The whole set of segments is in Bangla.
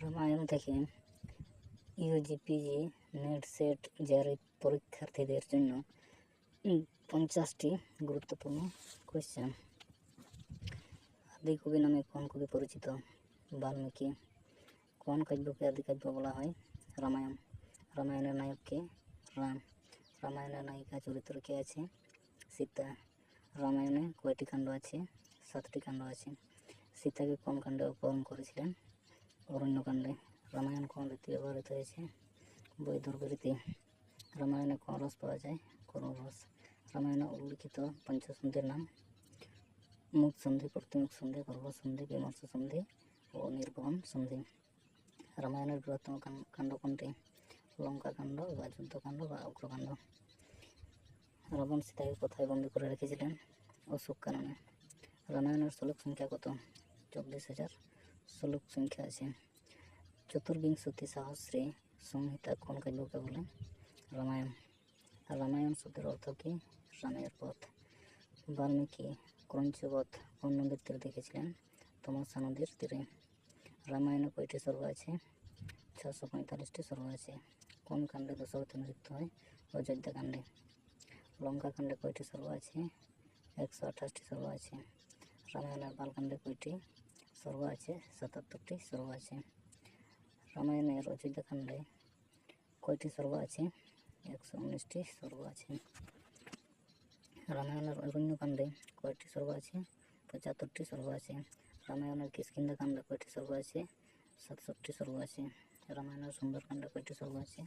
রামায়ণ থেকে ইউজি, নেট, সেট, জেআরই পরীক্ষার্থীদের জন্য 50টি গুরুত্বপূর্ণ কোয়েশ্চেন। আদিকবি নামে কোন কবি পরিচিত? বাল্মীকি। কোন কাব্যকে আদিকাব্য বলা হয়? রামায়ণ। রামায়ণের নায়ক কে? রাম। রামায়ণের নায়িকা চরিত্র কে আছে? সীতা। রামায়ণে কয়টি কাণ্ড আছে? 7টি কাণ্ড আছে। সীতাকে কোন কাণ্ডে অপহরণ করেছিলেন? অরণ্যকাণ্ডে। রামায়ণ কোন রীতি ব্যবহৃত হয়েছে? বৈদর্ভ রীতি। রামায়ণে কোন রস পাওয়া যায়? করুণ রস। রামায়ণে উল্লিখিত পঞ্চসন্ধির নাম? মুখ সন্ধি, প্রতিমুখ সন্ধি, গর্ভ সন্ধি, বিমর্ষ সন্ধি ও নির্বহন সন্ধি। রামায়ণের বৃহত্তম কাণ্ড কোনটি? লঙ্কাকাণ্ড বা যুদ্ধকাণ্ড বা অগ্রকাণ্ড। রাবণ সীতাকে কোথায় বন্দী করে রেখেছিলেন? অশোক কাননে। রামায়ণের শ্লোক সংখ্যা কত? 24,000 শ্লোক সংখ্যা আছে। চতুর্বিংশতি সহস্রে সংহিতা কোন কাব্যকে বলে? রামায়ণ। রামায়ণ শব্দের অর্থ কি? রামের পথ। বাল্মীকি ক্রঞ্চবধ কোন নদীর তীরে দেখেছিলেন? তমসা নদীর তীরে। রামায়ণে কয়টি সর্গ আছে? 645টি সর্গ আছে। কোন কাণ্ডে দশরথের মৃত্যু হয়? অযোধ্যা কাণ্ডে। লঙ্কা কাণ্ডে কয়টি সর্গ আছে? 128টি সর্গ আছে। রামায়ণের বালকাণ্ডে কয়টি সর্গ আছে? 77টি সর্গ আছে। রামায়ণের অযোধ্যা কাণ্ডে কয়টি সর্গ আছে? 119টি সর্গ আছে। রামায়ণের অরণ্যকাণ্ডে কয়টি সর্গ আছে? 75টি সর্গ আছে। রামায়ণের কিষ্কিন্ধা কাণ্ডে কয়টি সর্গ আছে? 67টি সর্গ আছে। রামায়ণের সুন্দরকাণ্ডে কয়টি সর্গ আছে?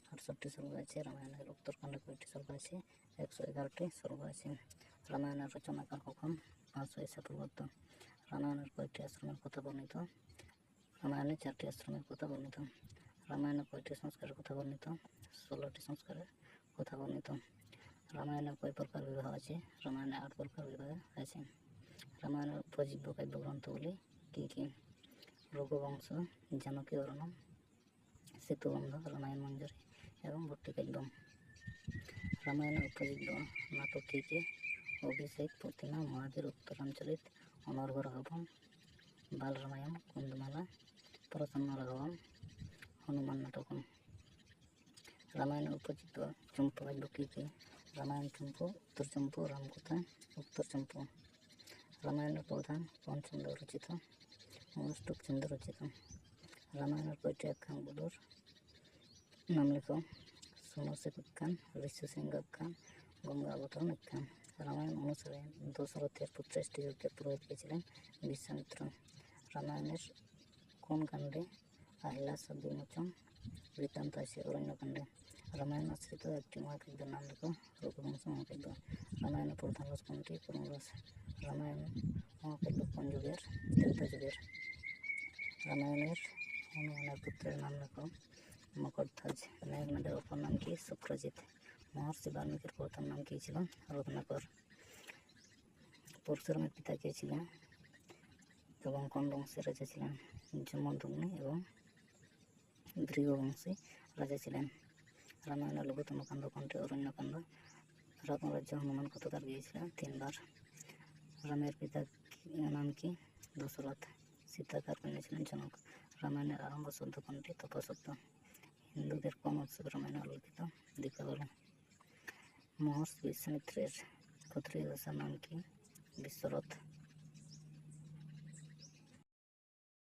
68টি সর্গ আছে। রামায়ণের উত্তরকাণ্ডে কয়টি সর্গ আছে? 111টি সর্গ আছে। রামায়ণের রচনাকাল কখন? 500 ঈসা পূর্বাব্দ। রামায়ণের কয়টি আশ্রমের কথা বর্ণিত? রামায়ণে 4টি আশ্রমের কথা বর্ণিত। রামায়ণে কয়টি সংস্কারের কথা বর্ণিত? 16টি সংস্কারের কথা বর্ণিত। রামায়ণের কয় প্রকার বিবাহ আছে? রামায়ণে 8 প্রকার বিবাহ আছে। রামায়ণের উপজীব্য কাব্যগ্রন্থগুলি কী কী? রঘুবংশ, জানকী অরণ্যম, সেতুবন্ধ, রামায়ণ মঞ্জরি এবং ভট্টিকাব্যম। রামায়ণের উপজীব্য নাটক কী কী? অভিষেক, প্রতিমা, মহাবীর, উত্তরাঞ্চলিত, অনর্ঘ রাঘবম, বাল রামায়ণ, কুন্দমালা, প্রসন্ন রাঘবম, হনুমান নাটকম। রামায়ণের উপজীব্য চম্পু কাব্য কী কী? রামায়ণ চম্পু, উত্তর চম্পু, রামকথা, উত্তর চম্পু। রামায়ণের প্রধান কোন ছন্দ রচিত? অষ্টক ছন্দ রচিত। রামায়ণের কয়টি আখ্যানগুলোর নাম লেখো? সমসিক উখ্যান, ঋষ্যশৃঙ্গ উখ্যান, গঙ্গা অবতরণ উখ্যান। রামায়ণ অনুসারে দশরথের পুত্রেষ্টি যজ্ঞের পুরোহিত কে ছিলেন? বিশ্বামিত্র। রামায়ণের কোন কাণ্ডে আহিলাস্য বিমোচন বৃত্তান্ত আছে? অরণ্যকাণ্ডে। রামায়ণ আশ্রিত একটি মহাকাব্যের নাম লেখো? রঘুবংশ মহাকাব্য। রামায়ণের প্রধান রস কোনটি? করুণ রস। রামায়ণ মহাকাব্য কোন যুগের? ত্রেতা যুগের। রামায়ণের হনুমানের পুত্রের নাম লেখো? মকরধ্বজ। মেঘনাদের অপর নাম কি? শুক্রজিৎ। মহর্ষি বাল্মীকির প্রথম নাম কি ছিল? রত্নাকর। পরশুরামের পিতা কে ছিলেন এবং কোন বংশের রাজা ছিলেন? যমদগ্নি এবং ভৃগুবংশী রাজা ছিলেন। রামায়ণের লঘুতম কাণ্ড কোনটি? অরণ্যকাণ্ড। রাবণ রাজ্য হনুমান কতবার গিয়েছিলেন? 3 বার। রামের পিতা নাম কি? দশরথ। সীতা কার কন্যা ছিলেন? জনক। রামায়ণের আরম্ভ শব্দ কোনটি? তপ শব্দ। হিন্দুদের কোন উৎসব রামায়ণে উল্লিখিত? দীপাবলি। মহর্ষি বিশ্বামিত্রের ক্ষত্রিয় ভাষার নাম কি? বিশ্বরথ।